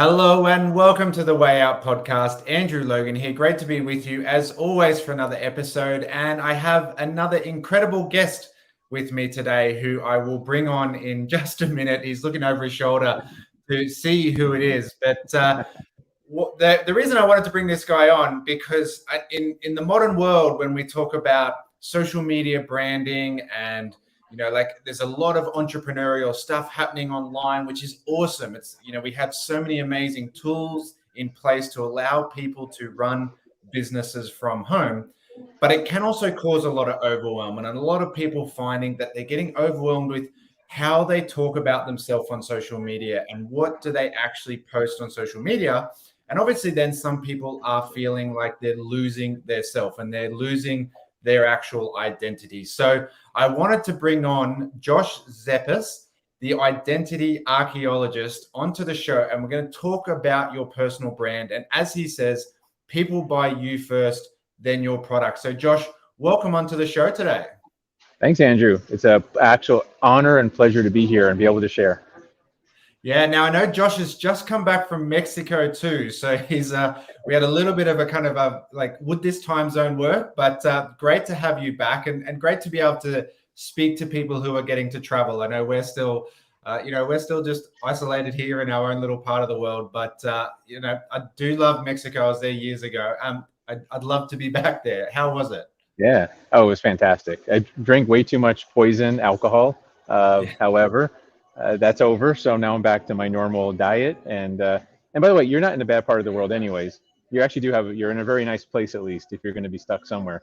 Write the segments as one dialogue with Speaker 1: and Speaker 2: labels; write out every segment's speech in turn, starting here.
Speaker 1: Hello and welcome to the Way Out podcast. Andrew Logan here. Great to be with you as always for another episode. And I have another incredible guest with me today who I will bring on in just a minute. He's looking over his shoulder to see who it is. But the reason I wanted to bring this guy on, because in the modern world, when we talk about social media branding and there's a lot of entrepreneurial stuff happening online, which is awesome. It's, we have so many amazing tools in place to allow people to run businesses from home, but it can also cause a lot of overwhelm. And a lot of people finding that they're getting overwhelmed with how they talk about themselves on social media and what do they actually post on social media. And obviously then some people are feeling like they're losing their self and they're losing their actual identity. So I wanted to bring on Josh Zeppes, the identity archaeologist, onto the show. And we're going to talk about your personal brand. And as he says, people buy you first, then your product. So Josh, welcome onto the show today.
Speaker 2: Thanks, Andrew. It's an actual honor and pleasure to be here and be able to share.
Speaker 1: Yeah, now I know Josh has just come back from Mexico too. So we had a little bit of a kind of a, like, would this time zone work? But great to have you back and great to be able to speak to people who are getting to travel. I know we're still, we're still just isolated here in our own little part of the world. But, I do love Mexico. I was there years ago. I'd love to be back there. How was it?
Speaker 2: Yeah. Oh, it was fantastic. I drank way too much poison alcohol. However, that's over. So now I'm back to my normal diet. And by the way, you're not in a bad part of the world anyways. You actually you're in a very nice place, at least, if you're going to be stuck somewhere.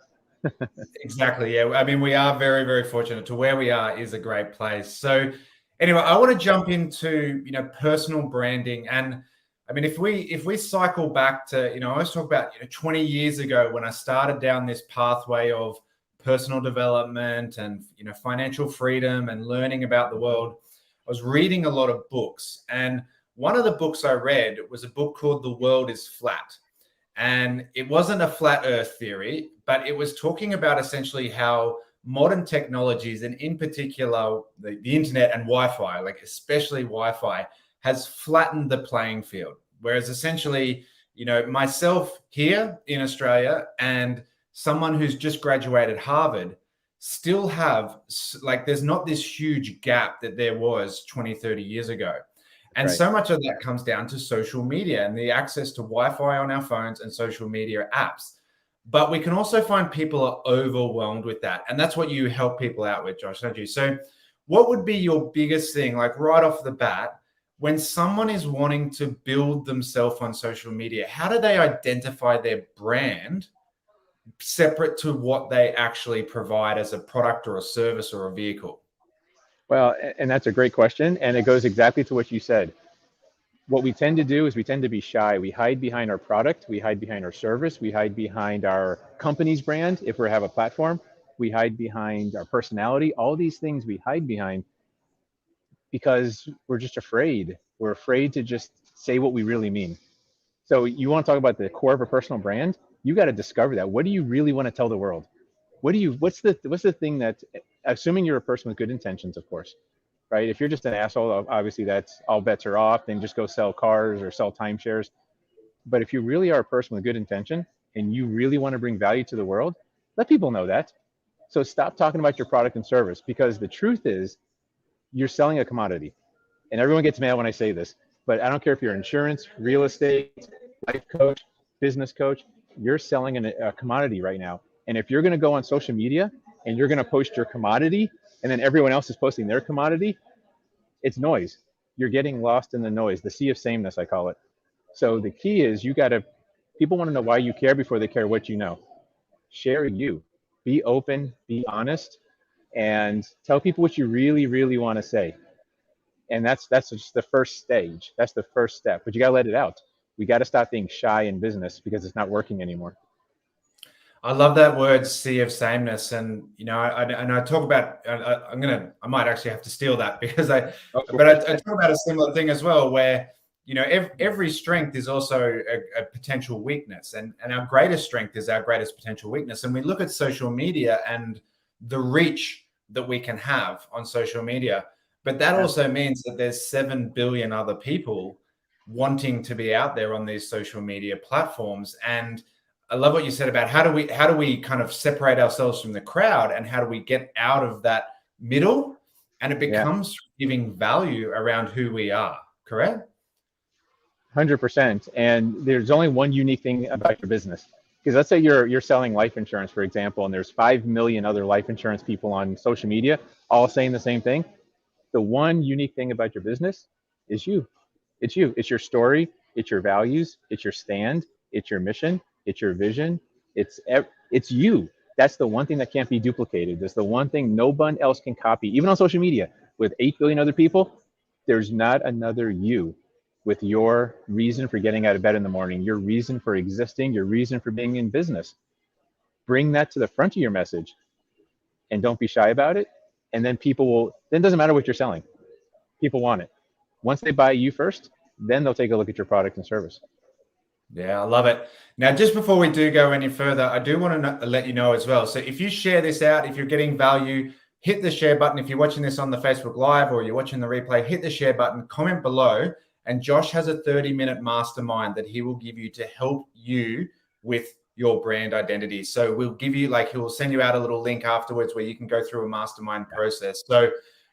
Speaker 1: Exactly. Yeah. I mean, we are very, very fortunate. To where we are is a great place. So anyway, I want to jump into, personal branding. And I mean, if we cycle back to, I always talk about 20 years ago when I started down this pathway of personal development and, financial freedom and learning about the world. I was reading a lot of books, and one of the books I read was a book called The World is Flat. And it wasn't a flat earth theory, but it was talking about essentially how modern technologies, and in particular the internet and Wi-Fi, like especially Wi-Fi, has flattened the playing field. Whereas essentially, myself here in Australia and someone who's just graduated Harvard still have, like, there's not this huge gap that there was 20, 30 years ago. And
Speaker 2: Right.
Speaker 1: so much of that comes down to social media and the access to Wi-Fi on our phones and social media apps. But we can also find people are overwhelmed with that. And that's what you help people out with, Josh, don't you? So what would be your biggest thing, like right off the bat, when someone is wanting to build themselves on social media? How do they identify their brand separate to what they actually provide as a product or a service or a vehicle?
Speaker 2: Well, and that's a great question. And it goes exactly to what you said. What we tend to do is we tend to be shy. We hide behind our product. We hide behind our service. We hide behind our company's brand. If we have a platform, we hide behind our personality. All these things we hide behind because we're just afraid. We're afraid to just say what we really mean. So you want to talk about the core of a personal brand? You got to discover that. What do you really want to tell the world? What's the thing that, assuming you're a person with good intentions, of course, right? If you're just an asshole, obviously that's all bets are off. Then just go sell cars or sell timeshares. But if you really are a person with good intention and you really want to bring value to the world, let people know that. So stop talking about your product and service, because the truth is you're selling a commodity. And everyone gets mad when I say this, but I don't care if you're insurance, real estate, life coach, business coach, you're selling a commodity right now. And if you're going to go on social media and you're going to post your commodity and then everyone else is posting their commodity, it's noise. You're getting lost in the noise, the sea of sameness, I call it. So the key is people want to know why you care before they care what you know. Share you. Be open, be honest, and tell people what you really, really want to say. And that's just the first stage. That's the first step. But you got to let it out. We got to stop being shy in business because it's not working anymore.
Speaker 1: I love that word, sea of sameness. And, I talk about, I might actually have to steal that because I talk about a similar thing as well, where, every strength is also a potential weakness, and our greatest strength is our greatest potential weakness. And we look at social media and the reach that we can have on social media, but that also means that there's 7 billion other people wanting to be out there on these social media platforms. And I love what you said about how do we kind of separate ourselves from the crowd, and how do we get out of that middle, and it
Speaker 2: Yeah,
Speaker 1: becomes giving value around who we are, correct?
Speaker 2: 100%. And there's only one unique thing about your business. Because let's say you're selling life insurance, for example, and there's 5 million other life insurance people on social media all saying the same thing. The one unique thing about your business is you. It's you. It's your story. It's your values. It's your stand. It's your mission. It's your vision. It's you. That's the one thing that can't be duplicated. That's the one thing no one else can copy. Even on social media, with 8 billion other people, there's not another you with your reason for getting out of bed in the morning, your reason for existing, your reason for being in business. Bring that to the front of your message, and don't be shy about it. And then people will, then it doesn't matter what you're selling. People want it. Once they buy you first, then they'll take a look at your product and service.
Speaker 1: Yeah, I love it. Now, just before we do go any further, I do want to let you know as well. So if you share this out, if you're getting value, hit the share button. If you're watching this on the Facebook Live or you're watching the replay, hit the share button, comment below. And Josh has a 30-minute mastermind that he will give you to help you with your brand identity. So we'll give you, like, he will send you out a little link afterwards where you can go through a mastermind process. So I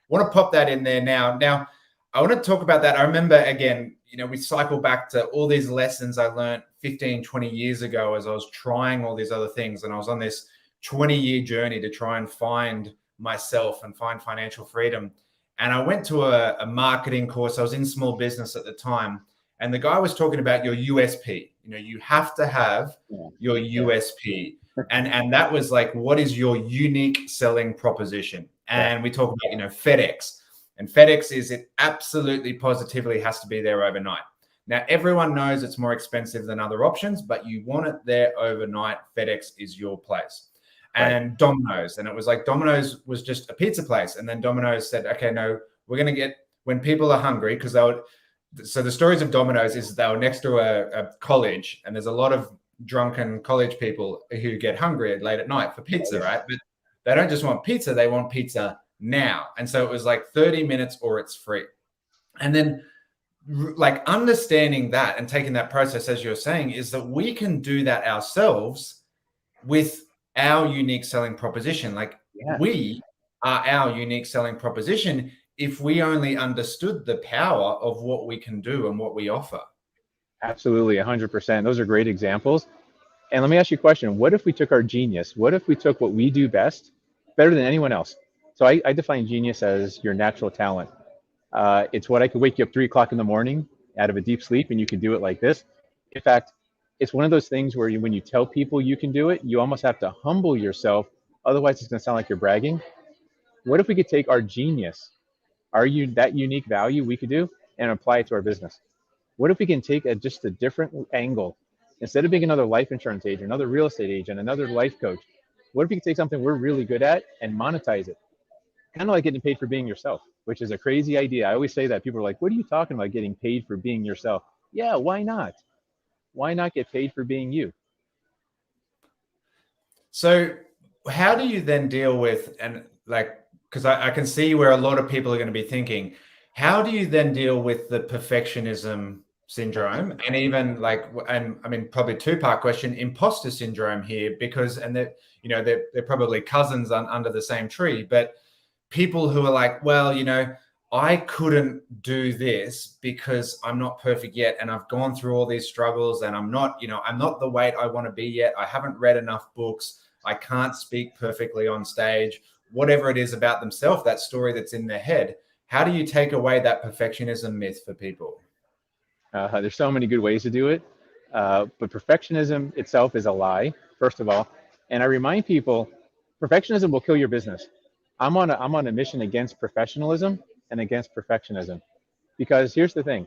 Speaker 1: want to pop that in there now. Now, I want to talk about that. I remember, again, we cycle back to all these lessons I learned 15, 20 years ago as I was trying all these other things. And I was on this 20-year journey to try and find myself and find financial freedom. And I went to a marketing course. I was in small business at the time. And the guy was talking about your USP. You have to have your USP. And that was like, what is your unique selling proposition? And we talk about, FedEx. And FedEx it absolutely positively has to be there overnight. Now, everyone knows it's more expensive than other options, but you want it there overnight. FedEx is your place. And Domino's, and it was like Domino's was just a pizza place. And then Domino's said, okay, no, we're going to get, when people are hungry, because so the stories of Domino's is they were next to a college, and there's a lot of drunken college people who get hungry late at night for pizza, right? But they don't just want pizza, they want pizza now. And so it was like 30 minutes or it's free. And then like understanding that and taking that process, as you're saying, is that we can do that ourselves with our unique selling proposition. Like we are our unique selling proposition if we only understood the power of what we can do and what we offer.
Speaker 2: Absolutely, 100%. Those are great examples. And let me ask you a question. What if we took our genius? What if we took what we do best, better than anyone else? So I define genius as your natural talent. It's what I could wake you up 3 o'clock in the morning out of a deep sleep, and you can do it like this. In fact, it's one of those things where when you tell people you can do it, you almost have to humble yourself. Otherwise, it's going to sound like you're bragging. What if we could take our genius, that unique value we could do, and apply it to our business? What if we can take just a different angle? Instead of being another life insurance agent, another real estate agent, another life coach, what if we could take something we're really good at and monetize it? Kind of like getting paid for being yourself, which is a crazy idea. I always say that. People are like, what are you talking about, getting paid for being yourself? Yeah, why not? Why not get paid for being you?
Speaker 1: So how do you then deal with, and like, because I can see where a lot of people are going to be thinking, how do you then deal with the perfectionism syndrome, and even like, and I mean, probably two-part question, imposter syndrome here, because, and that, they're probably cousins under the same tree, but people who are like, well, I couldn't do this because I'm not perfect yet. And I've gone through all these struggles, and I'm not the weight I want to be yet. I haven't read enough books. I can't speak perfectly on stage, whatever it is about themselves, that story that's in their head. How do you take away that perfectionism myth for people?
Speaker 2: There's so many good ways to do it. But perfectionism itself is a lie, first of all. And I remind people, perfectionism will kill your business. I'm on a mission against professionalism and against perfectionism, because here's the thing: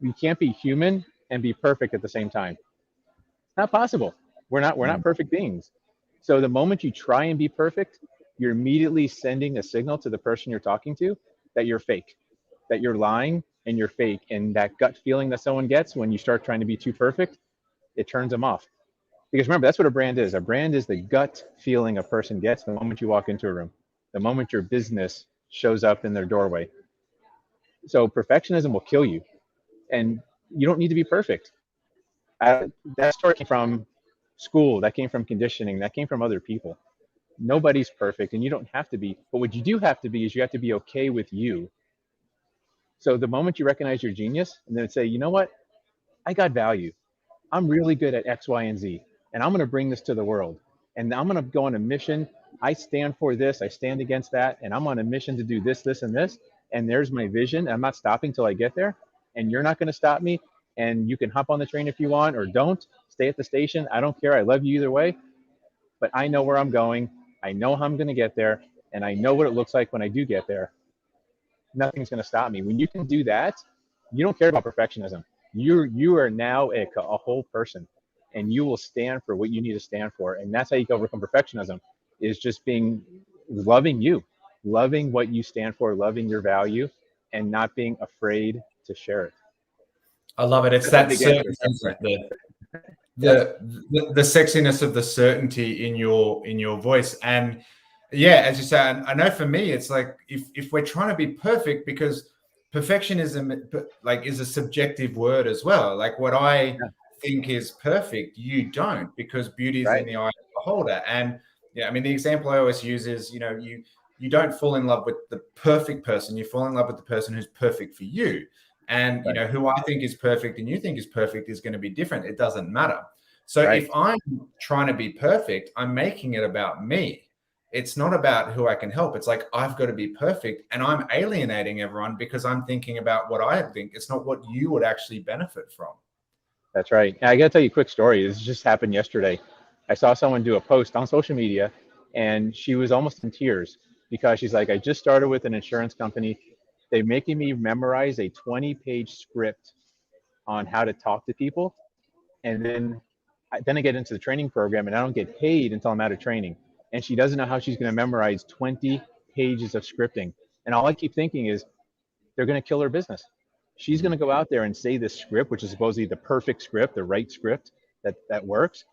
Speaker 2: you can't be human and be perfect at the same time. It's not possible. We're not perfect beings. So the moment you try and be perfect, you're immediately sending a signal to the person you're talking to that you're fake, that you're lying and you're fake. And that gut feeling that someone gets when you start trying to be too perfect, it turns them off. Because remember, that's what a brand is. A brand is the gut feeling a person gets the moment you walk into a room, the moment your business shows up in their doorway. So perfectionism will kill you. And You don't need to be perfect. That story came from school, that came from conditioning, that came from other people. Nobody's perfect, and you don't have to be. But what you do have to be is you have to be okay with you. So the moment you recognize your genius and then say, you know what, I got value. I'm really good at X, Y, and Z, and I'm going to bring this to the world. And I'm going to go on a mission. I stand for this, I stand against that, and I'm on a mission to do this, this, and this. And there's my vision. I'm not stopping till I get there, and you're not going to stop me. And you can hop on the train if you want, or don't. Stay at the station. I don't care. I love you either way. But I know where I'm going. I know how I'm going to get there, and I know what it looks like when I do get there. Nothing's going to stop me. When you can do that, you don't care about perfectionism. You are now a whole person, and you will stand for what you need to stand for. And that's how you can overcome perfectionism, is just loving you, loving what you stand for, loving your value, and not being afraid to share it.
Speaker 1: I love it. It's that certainty, the sexiness of the certainty in your voice. And yeah, as you say, I know for me, it's like if we're trying to be perfect, because perfectionism like is a subjective word as well. Like what I think is perfect, you don't, because beauty is in the eye of the beholder. And yeah, I mean, the example I always use is, you don't fall in love with the perfect person, you fall in love with the person who's perfect for you. And who I think is perfect and you think is perfect is going to be different. It doesn't matter. So if I'm trying to be perfect, I'm making it about me. It's not about who I can help. It's like, I've got to be perfect, and I'm alienating everyone because I'm thinking about what I think. It's not what you would actually benefit from.
Speaker 2: That's right. And I got to tell you a quick story. This just happened yesterday. I saw someone do a post on social media, and she was almost in tears because she's like, I just started with an insurance company. They're making me memorize a 20-page script on how to talk to people. And then I get into the training program, and I don't get paid until I'm out of training. And she doesn't know how she's going to memorize 20 pages of scripting. And all I keep thinking is, they're going to kill her business. She's going to go out there and say this script, which is supposedly the perfect script, the right script that works.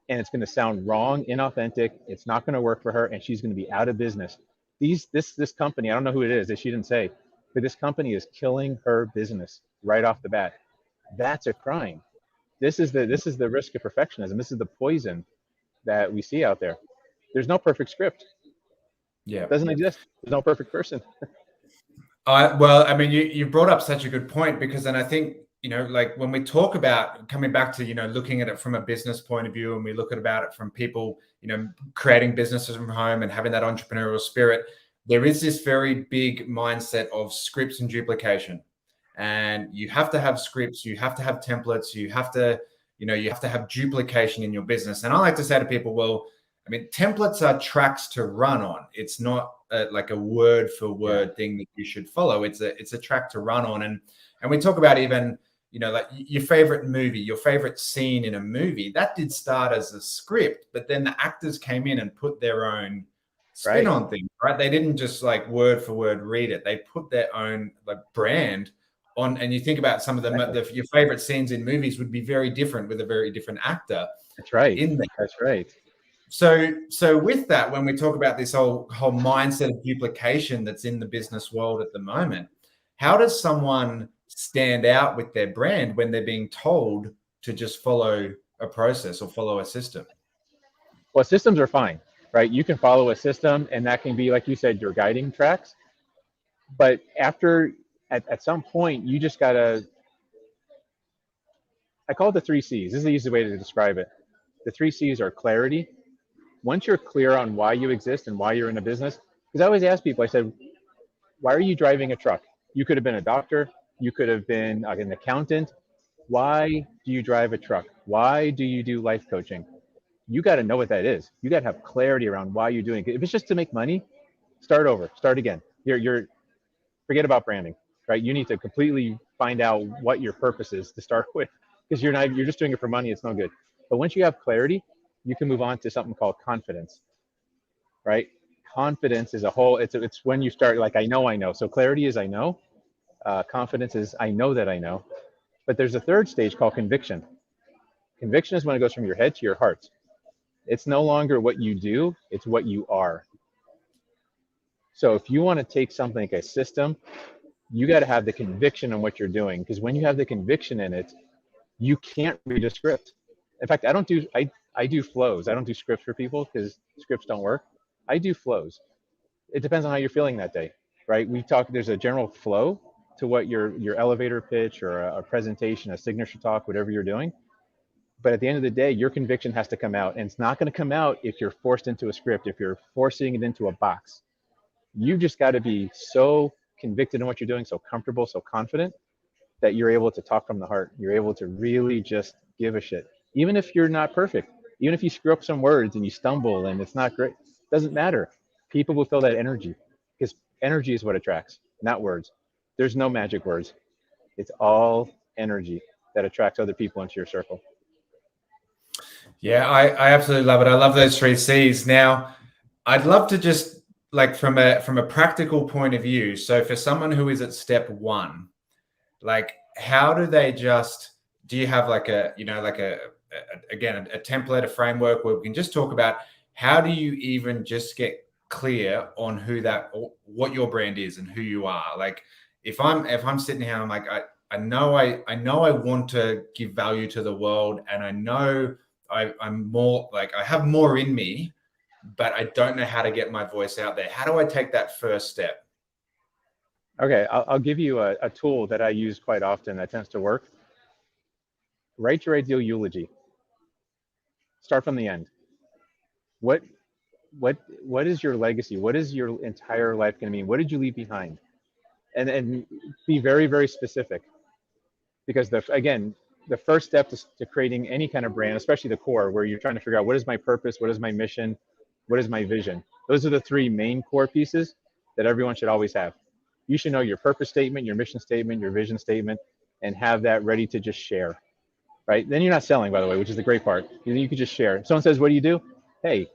Speaker 2: And it's going to sound wrong, inauthentic. It's not going to work for her, and she's going to be out of business. This company, I don't know who it is, that she didn't say, but this company is killing her business right off the bat. That's a crime. This is the risk of perfectionism. This is the poison that we see out there. There's no perfect script.
Speaker 1: Yeah,
Speaker 2: it doesn't exist. There's no perfect person.
Speaker 1: Well, I mean, you brought up such a good point, because then I think, like when we talk about coming back to, looking at it from a business point of view, and we look about it from people, creating businesses from home and having that entrepreneurial spirit, there is this very big mindset of scripts and duplication. And you have to have scripts, you have to have templates, you have to have duplication in your business. And I like to say to people, well, I mean, templates are tracks to run on. It's not like a word for word thing that you should follow. It's a track to run on. And we talk about even, like your favorite movie, your favorite scene in a movie, that did start as a script, but then the actors came in and put their own spin on things, right? They didn't just like word for word read it. They put their own like brand on. And you think about some of your favorite scenes in movies would be very different with a very different actor.
Speaker 2: That's right.
Speaker 1: In there.
Speaker 2: That's right.
Speaker 1: So with that, when we talk about this whole mindset of duplication that's in the business world at the moment, how does someone stand out with their brand when they're being told to just follow a process or follow a system?
Speaker 2: Well, systems are fine, right? You can follow a system, and that can be, like you said, your guiding tracks. But at some point, you just gotta, I call it the 3 C's. This is the easy way to describe it. The 3 C's are clarity. Once you're clear on why you exist and why you're in a business, because I always ask people, I said, why are you driving a truck? You could have been a doctor. You could have been an accountant. Why do you drive a truck? Why do you do life coaching? You got to know what that is. You got to have clarity around why you're doing it. If it's just to make money, start over, start again. Forget about branding, right? You need to completely find out what your purpose is to start with, because you're just doing it for money. It's no good. But once you have clarity, you can move on to something called confidence, right? Confidence is it's when you start like, I know. So clarity is I know. Confidence is I know that I know. But there's a third stage called conviction. Conviction is when it goes from your head to your heart. It's no longer what you do, it's what you are. So if you want to take something like a system You got to have the conviction on what you're doing, because when you have the conviction in it, you can't read a script. In fact, I do flows. I don't do scripts for people because scripts don't work. I do flows. It depends on how you're feeling that day, right? There's a general flow to what your elevator pitch or a presentation, a signature talk, whatever you're doing. But at the end of the day, your conviction has to come out, and it's not going to come out if you're forced into a script, if you're forcing it into a box. You've just got to be so convicted in what you're doing, so comfortable, so confident that you're able to talk from the heart. You're able to really just give a shit. Even if you're not perfect, even if you screw up some words and you stumble and it's not great, doesn't matter. People will feel that energy, because energy is what attracts, not words. There's no magic words. It's all energy that attracts other people into your circle.
Speaker 1: Yeah, I absolutely love it. I love those 3 C's. Now, I'd love to just like from a practical point of view. So for someone who is at step 1, like how do they do you have like a, again, a template, a framework where we can just talk about how do you even just get clear on what your brand is and who you are? Like if I'm sitting here, I'm like, I know I want to give value to the world, and I know I'm more like I have more in me, but I don't know how to get my voice out there. How do I take that first step?
Speaker 2: Okay, I'll give you a tool that I use quite often that tends to work. Write your ideal eulogy. Start from the end. What is your legacy? What is your entire life going to mean? What did you leave behind? And be very, very specific, because the first step to creating any kind of brand, especially the core, where you're trying to figure out what is my purpose, what is my mission, what is my vision. Those are the 3 main core pieces that everyone should always have. You should know your purpose statement, your mission statement, your vision statement, and have that ready to just share, right? Then you're not selling, by the way, which is the great part. You can just share. If someone says, what do you do? Hey,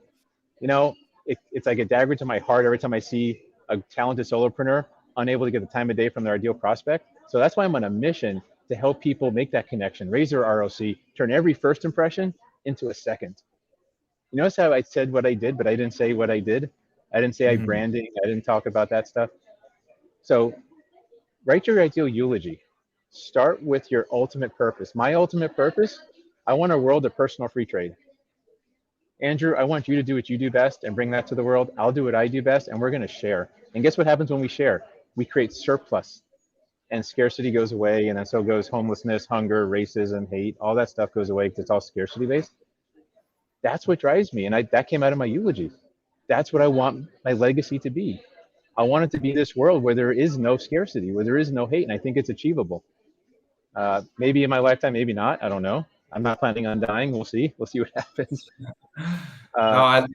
Speaker 2: it's like a dagger to my heart every time I see a talented solopreneur unable to get the time of day from their ideal prospect. So that's why I'm on a mission to help people make that connection, raise their ROC, turn every first impression into a second. You notice how I said what I did, but I didn't say what I did? I didn't say I branding. I didn't talk about that stuff. So write your ideal eulogy. Start with your ultimate purpose. My ultimate purpose, I want a world of personal free trade. Andrew, I want you to do what you do best and bring that to the world. I'll do what I do best, and we're going to share. And guess what happens when we share? We create surplus, and scarcity goes away, and then so goes homelessness, hunger, racism, hate. All that stuff goes away because it's all scarcity based. That's what drives me, and that came out of my eulogy. That's what I want my legacy to be. I want it to be this world where there is no scarcity, where there is no hate, and I think it's achievable. Maybe in my lifetime, maybe not. I don't know. I'm not planning on dying. We'll see. We'll see what happens. But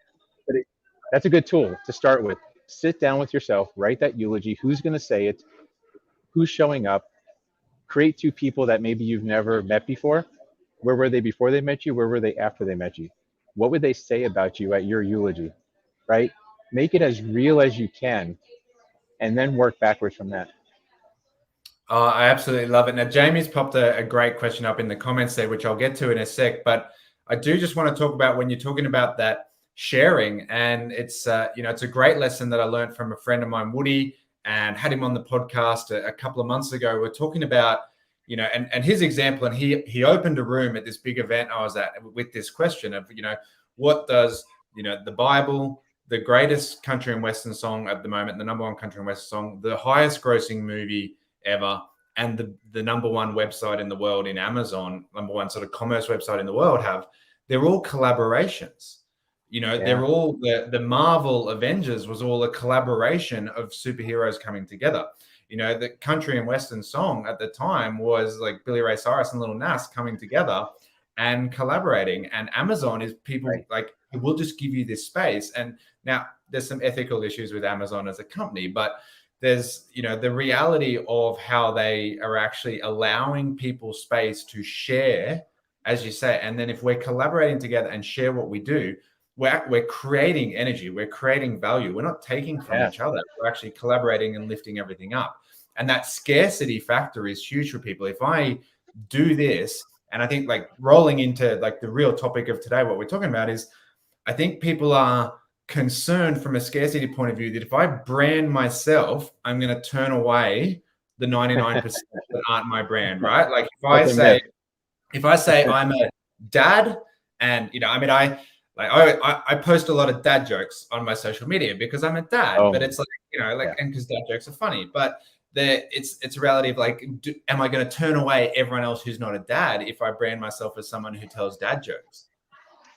Speaker 2: that's a good tool to start with. Sit down with yourself, write that eulogy. Who's going to say it? Who's showing up? Create 2 people that maybe you've never met before. Where were they before they met you? Where were they after they met you? What would they say about you at your eulogy, right? Make it as real as you can, and then work backwards from that.
Speaker 1: Oh, I absolutely love it. Now, Jamie's popped a great question up in the comments there, which I'll get to in a sec. But I do just want to talk about when you're talking about that sharing, and it's it's a great lesson that I learned from a friend of mine, Woody, and had him on the podcast a couple of months ago. We're talking about and his example, and he opened a room at this big event I was at with this question of what does the Bible, the greatest country and western song at the moment, the number 1 country and western song, the highest grossing movie ever, and the number 1 website in the world in Amazon, number 1 sort of commerce website in the world they're all collaborations. They're all the Marvel Avengers was all a collaboration of superheroes coming together. The country and western song at the time was like Billy Ray Cyrus and Lil Nas coming together and collaborating. And Amazon is people like, we'll just give you this space. And now there's some ethical issues with Amazon as a company, but there's the reality of how they are actually allowing people space to share, as you say. And then if we're collaborating together and share what we do, we're creating energy, we're creating value, we're not taking from each other, we're actually collaborating and lifting everything up. And that scarcity factor is huge for people. If I do this, and I think like rolling into like the real topic of today, what we're talking about is, I think people are concerned from a scarcity point of view that if I brand myself, I'm going to turn away the 99% that aren't my brand, right? Like
Speaker 2: That's a myth.
Speaker 1: if I say I'm a dad, and I mean, I post a lot of dad jokes on my social media because I'm a dad, but
Speaker 2: Oh,
Speaker 1: it's like,
Speaker 2: yeah.
Speaker 1: and because dad jokes are funny, but it's a reality of like, am I going to turn away everyone else who's not a dad if I brand myself as someone who tells dad jokes?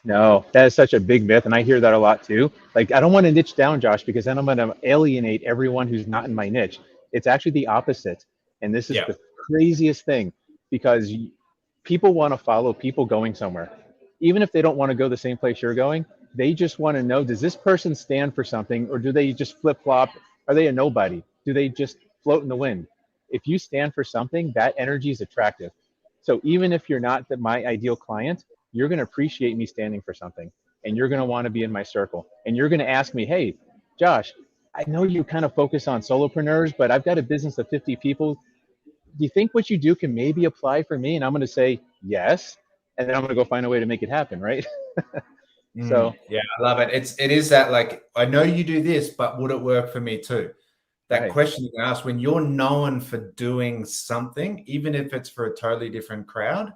Speaker 2: No, that is such a big myth, and I hear that a lot too. Like, I don't want to niche down, Josh, because then I'm going to alienate everyone who's not in my niche. It's actually the opposite, and this is
Speaker 1: Yeah.
Speaker 2: the craziest thing, because people want to follow people going somewhere, even if they don't want to go the same place you're going. They just want to know, does this person stand for something, or do they just flip flop? Are they a nobody? Do they just float in the wind? If you stand for something, that energy is attractive. So even if you're not my ideal client, you're going to appreciate me standing for something, and you're going to want to be in my circle, and you're going to ask me, hey, Josh, I know you kind of focus on solopreneurs, but I've got a business of 50 people. Do you think what you do can maybe apply for me? And I'm going to say yes, and then I'm going to go find a way to make it happen, right? So
Speaker 1: Yeah, I love it. It is that, like, I know you do this, but would it work for me too? That
Speaker 2: right.
Speaker 1: question you can ask when you're known for doing something, even if it's for a totally different crowd,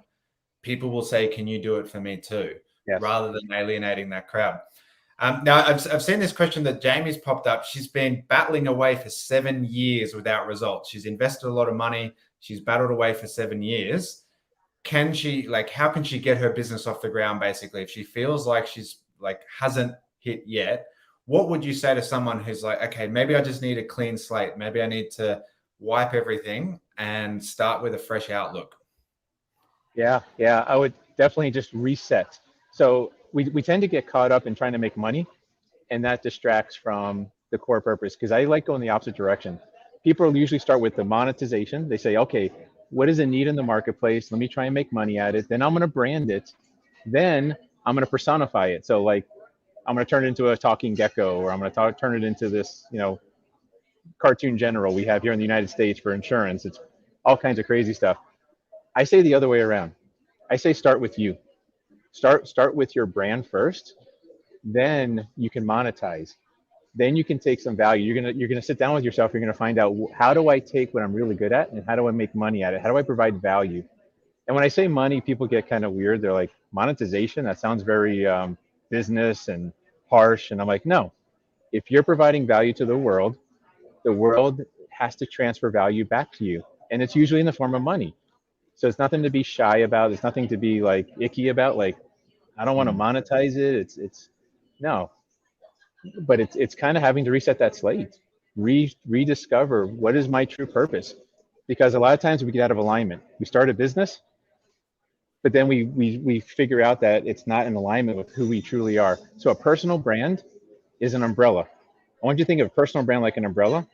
Speaker 1: people will say, can you do it for me too?
Speaker 2: Yes.
Speaker 1: Rather than alienating that crowd. Now, I've seen this question that Jamie's popped up. She's been battling away for 7 years without results. She's invested a lot of money. She's battled away for 7 years. How can she get her business off the ground, basically, if she feels like she's like hasn't hit yet? What would you say to someone who's like, okay, maybe I just need a clean slate. Maybe I need to wipe everything and start with a fresh outlook?
Speaker 2: Yeah, yeah, I would definitely just reset. So we tend to get caught up in trying to make money, and that distracts from the core purpose, because I like going the opposite direction. People usually start with the monetization. They say, okay, what is a need in the marketplace? Let me try and make money at it. Then I'm going to brand it. Then I'm going to personify it. So, like, I'm going to turn it into a talking gecko, or I'm going to turn it into this, cartoon general we have here in the United States for insurance. It's all kinds of crazy stuff. I say the other way around. I say start with you. Start with your brand first. Then you can monetize. Then you can take some value. You're gonna sit down with yourself. You're gonna find out, how do I take what I'm really good at, and how do I make money at it? How do I provide value? And when I say money, people get kind of weird. They're like, monetization? That sounds very business and harsh. And I'm like, no. If you're providing value to the world has to transfer value back to you, and it's usually in the form of money. So it's nothing to be shy about. It's nothing to be like icky about. Like, I don't want to monetize it. It's no, but it's kind of having to reset that slate, rediscover what is my true purpose, because a lot of times we get out of alignment. We start a business, but then we figure out that it's not in alignment with who we truly are. So a personal brand is an umbrella. I want you to think of a personal brand like an umbrella,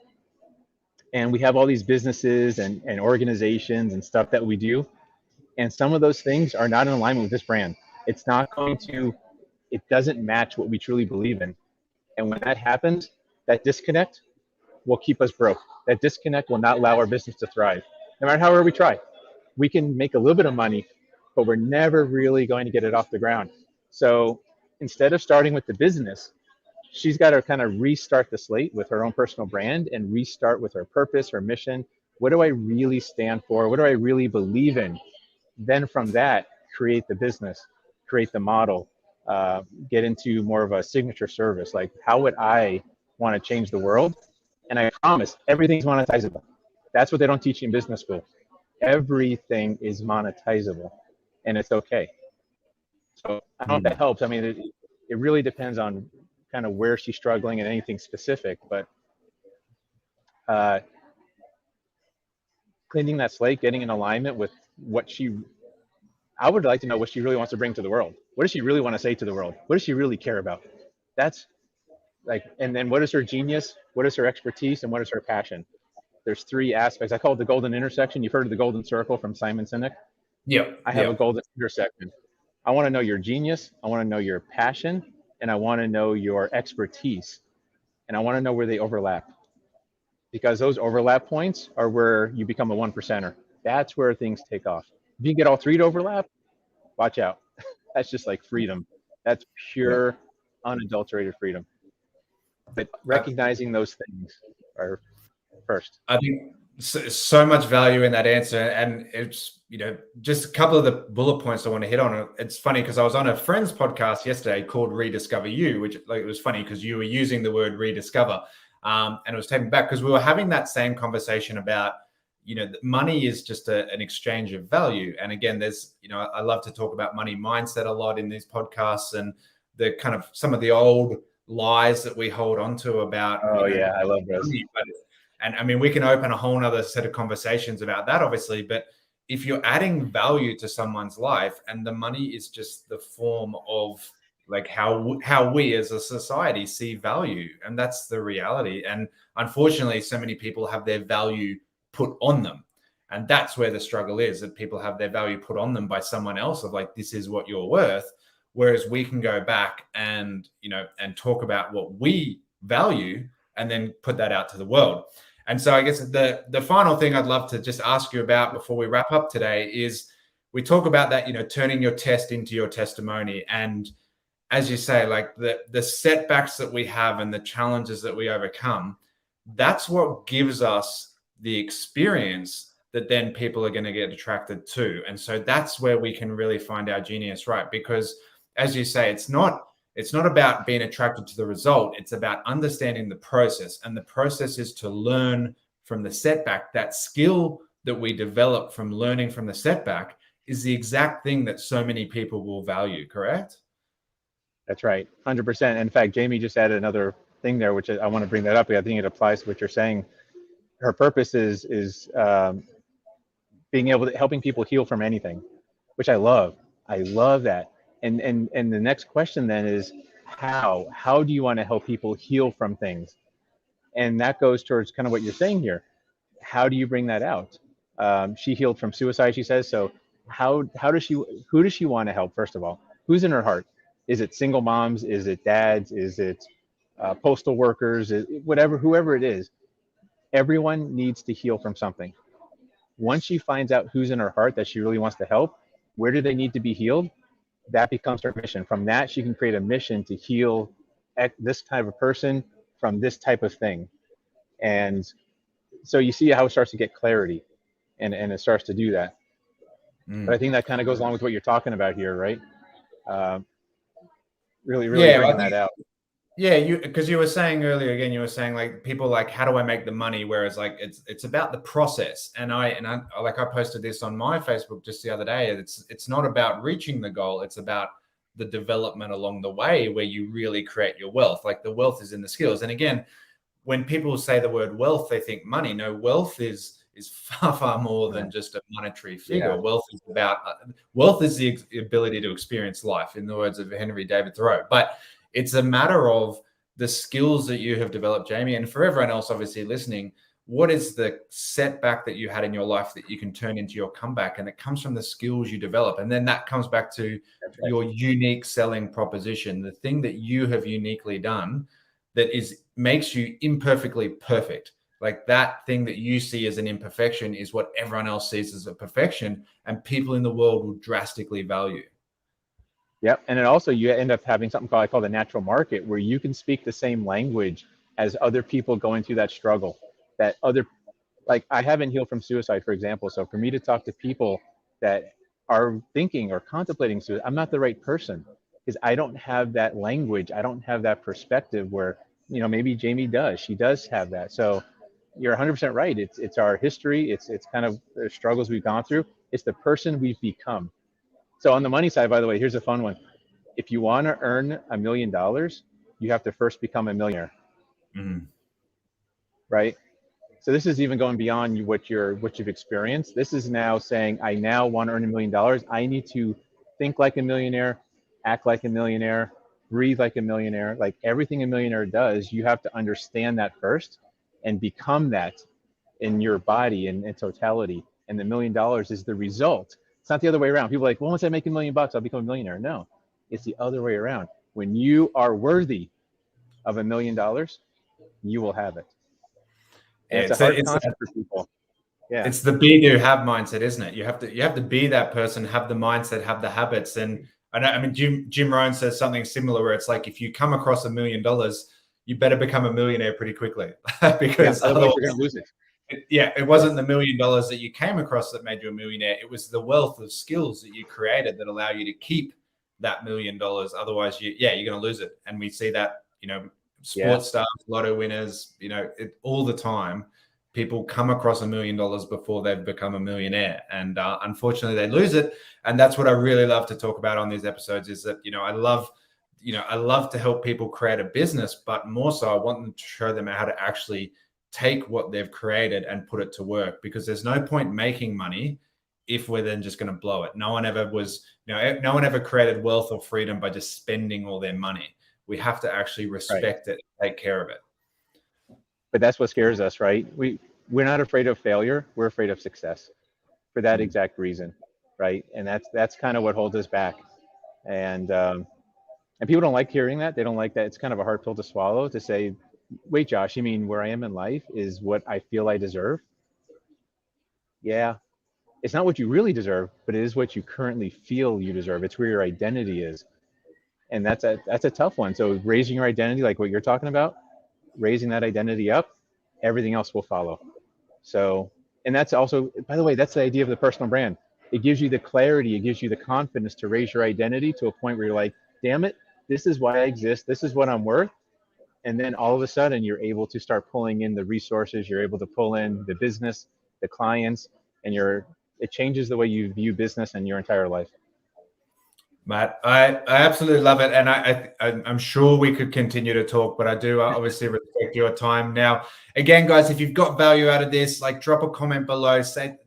Speaker 2: and we have all these businesses and organizations and stuff that we do, and some of those things are not in alignment with this brand. It's not going to, it doesn't match what we truly believe in. And when that happens, that disconnect will keep us broke. That disconnect will not allow our business to thrive. No matter how hard we try, we can make a little bit of money, but we're never really going to get it off the ground. So instead of starting with the business, she's got to kind of restart the slate with her own personal brand and restart with her purpose, her mission. What do I really stand for? What do I really believe in? Then from that, create the business, create the model, get into more of a signature service. Like, how would I want to change the world? And I promise, everything's monetizable. That's what they don't teach you in business school. Everything is monetizable, and it's okay. So I don't know if that helps. I mean, it really depends on kind of where she's struggling and anything specific, but uh, cleaning that slate, getting in alignment with what I would like to know what she really wants to bring to the world. What does she really want to say to the world? What does she really care about? That's like, and then what is her genius? What is her expertise? And what is her passion? There's three aspects. I call it the golden intersection. You've heard of the golden circle from Simon Sinek?
Speaker 1: Yep.
Speaker 2: I have a golden intersection. I want to know your genius. I want to know your passion. And I want to know your expertise. And I want to know where they overlap. Because those overlap points are where you become a one percenter. That's where things take off. If you get all three to overlap, watch out. That's just like freedom. That's pure, unadulterated freedom. But recognizing those things are first.
Speaker 1: I think So much value in that answer, and it's just a couple of the bullet points I want to hit on. It's funny because I was on a friend's podcast yesterday called Rediscover You, which it was funny because you were using the word rediscover, and it was taken back because we were having that same conversation about money is just an exchange of value. And again, there's I love to talk about money mindset a lot in these podcasts and the kind of some of the old lies that we hold on to about.
Speaker 2: Oh yeah, I love those.
Speaker 1: And I mean, we can open a whole nother set of conversations about that, obviously. But if you're adding value to someone's life, and the money is just the form of like how we as a society see value, and that's the reality. And unfortunately, so many people have their value put on them, and that's where the struggle is. That people have their value put on them by someone else of like, this is what you're worth. Whereas we can go back and and talk about what we value, and then put that out to the world. And so I guess the final thing I'd love to just ask you about before we wrap up today is we talk about that, turning your test into your testimony. And as you say, like the setbacks that we have and the challenges that we overcome, that's what gives us the experience that then people are going to get attracted to. And so that's where we can really find our genius, right? Because as you say, it's not about being attracted to the result. It's about understanding the process. And the process is to learn from the setback. That skill that we develop from learning from the setback is the exact thing that so many people will value, correct?
Speaker 2: That's right, 100%. And in fact, Jamie just added another thing there, which I want to bring that up. I think it applies to what you're saying. Her purpose is being able to helping people heal from anything, which I love. I love that. And the next question then is how do you want to help people heal from things? And that goes towards kind of what you're saying here. How do you bring that out? She healed from suicide, she says. So who does she want to help? First of all, who's in her heart? Is it single moms? Is it dads? Is it postal workers? Whoever it is, everyone needs to heal from something. Once she finds out who's in her heart that she really wants to help, where do they need to be healed? That becomes her mission. From that, she can create a mission to heal this type of person from this type of thing. And so you see how it starts to get clarity and it starts to do that. But I think that kind of goes along with what you're talking about here, right? Really bringing that out.
Speaker 1: Yeah, because you were saying earlier again, you were saying like people like, how do I make the money? Whereas like it's about the process. And I like I posted this on my Facebook just the other day. It's not about reaching the goal. It's about the development along the way where you really create your wealth. Like the wealth is in the skills. And again, when people say the word wealth, they think money. No, wealth is far more than just a monetary figure. Yeah. Wealth is the ability to experience life, in the words of Henry David Thoreau. But it's a matter of the skills that you have developed, Jamie. And for everyone else, obviously listening, what is the setback that you had in your life that you can turn into your comeback? And it comes from the skills you develop. And then that comes back to your unique selling proposition, the thing that you have uniquely done that makes you imperfectly perfect. Like that thing that you see as an imperfection is what everyone else sees as a perfection, and people in the world will drastically value.
Speaker 2: Yep. And then also you end up having something called the natural market, where you can speak the same language as other people going through that struggle. Like I haven't healed from suicide, for example. So for me to talk to people that are thinking or contemplating suicide, I'm not the right person because I don't have that language. I don't have that perspective where, maybe Jamie does. She does have that. So you're 100% right. It's our history. It's kind of the struggles we've gone through. It's the person we've become. So on the money side, by the way, here's a fun one. If you want to earn $1 million, you have to first become a millionaire. Mm-hmm. Right? So this is even going beyond what you've experienced. This is now saying, I now want to earn $1 million. I need to think like a millionaire, act like a millionaire, breathe like a millionaire. Like everything a millionaire does, you have to understand that first and become that in your body and in totality. And the $1 million is the result. It's not the other way around. People are like, well, once I make $1 million, I'll become a millionaire. No, it's the other way around. When you are worthy of $1 million, you will have it. And it's a hard concept for people. Yeah,
Speaker 1: it's the be do have mindset, isn't it? You have to be that person, have the mindset, have the habits. And I mean, Jim Rohn says something similar where it's like, if you come across $1 million, you better become a millionaire pretty quickly because
Speaker 2: otherwise you're going to lose it.
Speaker 1: it wasn't the $1 million that you came across that made you a millionaire. It was the wealth of skills that you created that allow you to keep that $1 million. Otherwise, you're going to lose it. And we see that, sports stars, lotto winners, all the time. People come across $1 million before they've become a millionaire, and unfortunately, they lose it. And that's what I really love to talk about on these episodes. Is that I love to help people create a business, but more so, I want them to show them how to actually take what they've created and put it to work. Because there's no point making money if we're then just going to blow it. No one ever created wealth or freedom by just spending all their money. We have to actually respect it and take care of it.
Speaker 2: But that's what scares us, right? We're not afraid of failure. We're afraid of success for that exact reason, right? And that's kind of what holds us back. And people don't like hearing that. They don't like that. It's kind of a hard pill to swallow to say, wait, Josh, you mean where I am in life is what I feel I deserve? Yeah. It's not what you really deserve, but it is what you currently feel you deserve. It's where your identity is. And that's a tough one. So raising your identity, like what you're talking about, raising that identity up, everything else will follow. So, and that's also, by the way, that's the idea of the personal brand. It gives you the clarity, it gives you the confidence to raise your identity to a point where you're like, damn it, this is why I exist, this is what I'm worth. And then all of a sudden you're able to start pulling in the resources, you're able to pull in the business, the clients, and it changes the way you view business and your entire life.
Speaker 1: Matt, I absolutely love it. And I'm sure we could continue to talk, but I do obviously respect your time. Now, again, guys, if you've got value out of this, like drop a comment below, say,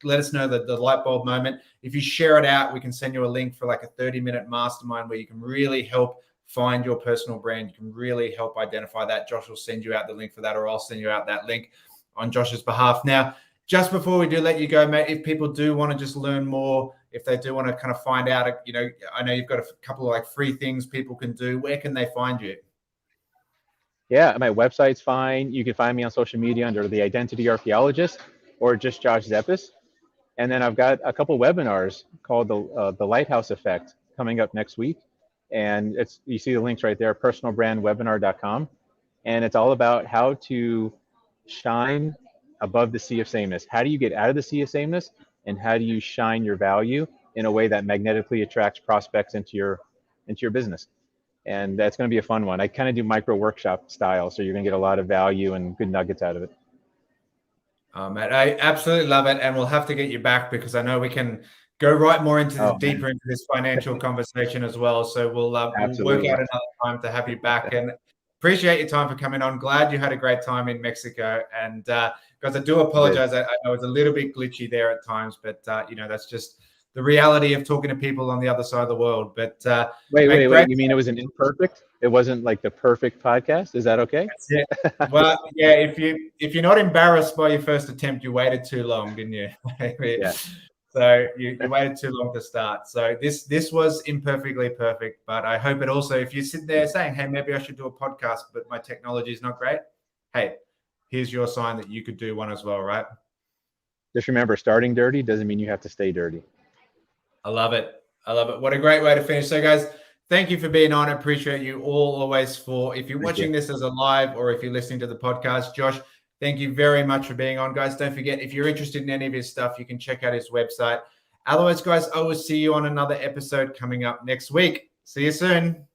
Speaker 1: let us know the light bulb moment. If you share it out, we can send you a link for like a 30-minute mastermind where you can really help find your personal brand. You can really help identify that. Josh will send you out the link for that, or I'll send you out that link on Josh's behalf. Now, just before we do let you go, mate, if people do want to just learn more, if they do want to kind of find out, I know you've got a couple of like free things people can do. Where can they find you?
Speaker 2: Yeah, my website's fine. You can find me on social media under The Identity Archaeologist or just Josh Zeppes. And then I've got a couple webinars called the Lighthouse Effect coming up next week. And you see the links right there, personalbrandwebinar.com. And it's all about how to shine above the sea of sameness. How do you get out of the sea of sameness? And how do you shine your value in a way that magnetically attracts prospects into your business? And that's going to be a fun one. I kind of do micro workshop style, so you're going to get a lot of value and good nuggets out of it.
Speaker 1: Matt, I absolutely love it, and we'll have to get you back because I know we can go right more into deeper into this financial conversation as well. So we'll work out another time to have you back. And appreciate your time for coming on. Glad you had a great time in Mexico. And guys, I do apologize. I know it's a little bit glitchy there at times, but that's just the reality of talking to people on the other side of the world. But
Speaker 2: wait. You mean it was an imperfect? It wasn't like the perfect podcast? Is that okay?
Speaker 1: Well, yeah. If you're not embarrassed by your first attempt, you waited too long, didn't you?
Speaker 2: Yeah.
Speaker 1: So you waited too long to start. So this was imperfectly perfect, but I hope it also, if you sit there saying, hey, maybe I should do a podcast, but my technology is not great. Hey, here's your sign that you could do one as well, right?
Speaker 2: Just remember, starting dirty doesn't mean you have to stay dirty.
Speaker 1: I love it. What a great way to finish. So guys, thank you for being on. I appreciate you all always if you're watching this as a live or if you're listening to the podcast, Josh, thank you very much for being on, guys. Don't forget, if you're interested in any of his stuff, you can check out his website. Otherwise, guys, I will see you on another episode coming up next week. See you soon.